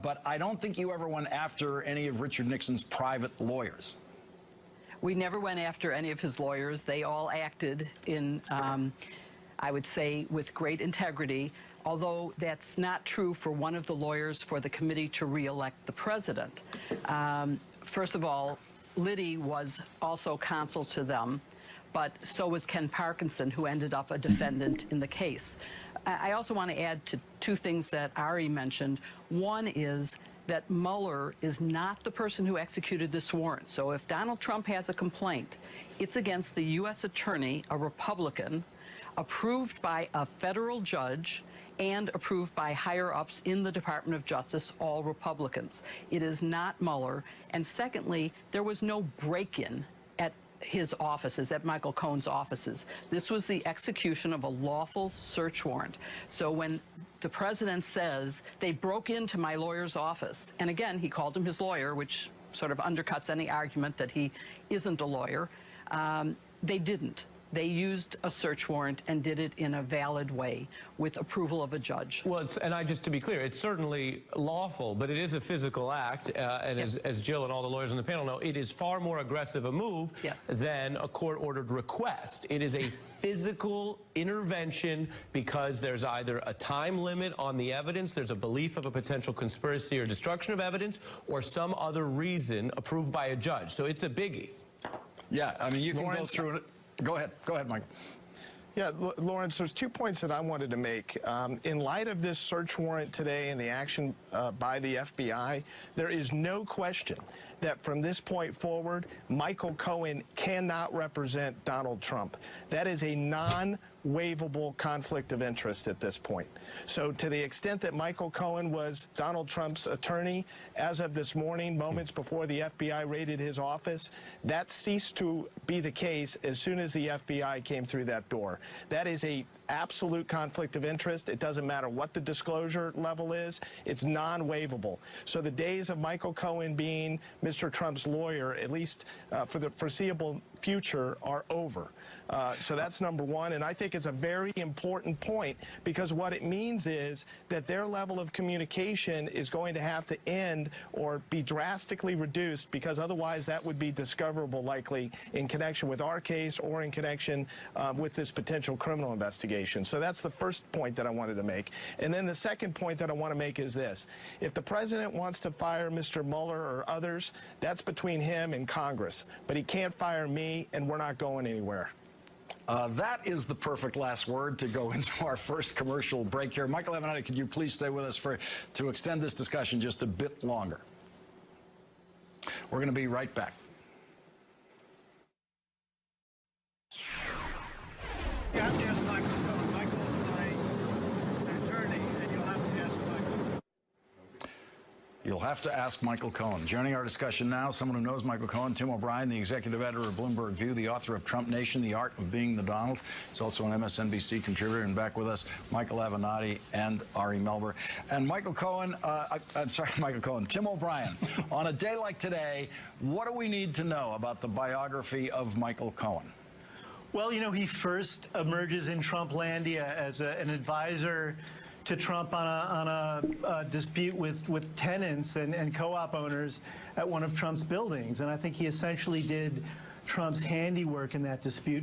But I don't think you ever went after any of Richard Nixon's private lawyers. We never went after any of his lawyers. They all acted in, I would say, with great integrity, although that's not true for one of the lawyers for the committee to re-elect the president. First of all, Liddy was also counsel to them, but so was Ken Parkinson, who ended up a defendant in the case. I also want to add to two things that Ari mentioned. One is that Mueller is not the person who executed this warrant. So if Donald Trump has a complaint, it's against the U.S. attorney, a Republican, approved by a federal judge and approved by higher-ups in the Department of Justice, all Republicans. It is not Mueller. And secondly, there was no break-in at his offices, at Michael Cohen's offices. This was the execution of a lawful search warrant. So when the president says, they broke into my lawyer's office, and again, he called him his lawyer, which sort of undercuts any argument that he isn't a lawyer, they didn't. They used a search warrant and did it in a valid way with approval of a judge. Well, just to be clear, it's certainly lawful, but it is a physical act. And yes, as Jill and all the lawyers on the panel know, it is far more aggressive a move than a court-ordered request. It is a physical intervention because there's either a time limit on the evidence, there's a belief of a potential conspiracy or destruction of evidence, or some other reason approved by a judge. So it's a biggie. Yeah, I mean, you can go through it. Go ahead, Mike. Yeah, Lawrence, there's 2 points that I wanted to make. In light of this search warrant today and the action by the FBI, there is no question that from this point forward, Michael Cohen cannot represent Donald Trump. That is a non-waivable conflict of interest at this point. So to the extent that Michael Cohen was Donald Trump's attorney, as of this morning, moments before the FBI raided his office, that ceased to be the case as soon as the FBI came through that door. That is a absolute conflict of interest. It doesn't matter what the disclosure level is. It's non-waivable. So the days of Michael Cohen being Mr. Trump's lawyer, at least for the foreseeable future, are over. So that's number one. And I think it's a very important point because what it means is that their level of communication is going to have to end or be drastically reduced because otherwise that would be discoverable likely in connection with our case or in connection with this potential criminal investigation. So that's the first point that I wanted to make. And then the second point that I want to make is this. If the president wants to fire Mr. Mueller or others, that's between him and Congress. But he can't fire me, and we're not going anywhere. That is the perfect last word to go into our first commercial break here. Michael Avenatti, could you please stay with us to extend this discussion just a bit longer? We're going to be right back. You have to ask Michael Cohen. Michael's my attorney, and you'll have to ask Michael. You'll have to ask Michael Cohen. Joining our discussion now, someone who knows Michael Cohen, Tim O'Brien, the executive editor of Bloomberg View, the author of Trump Nation, The Art of Being the Donald. He's also an MSNBC contributor. And back with us, Michael Avenatti and Ari Melber. And Michael Cohen, Michael Cohen, Tim O'Brien. On a day like today, what do we need to know about the biography of Michael Cohen? Well, you know, he first emerges in Trumplandia as an advisor to Trump on a dispute with tenants and co-op owners at one of Trump's buildings. And I think he essentially did Trump's handiwork in that dispute.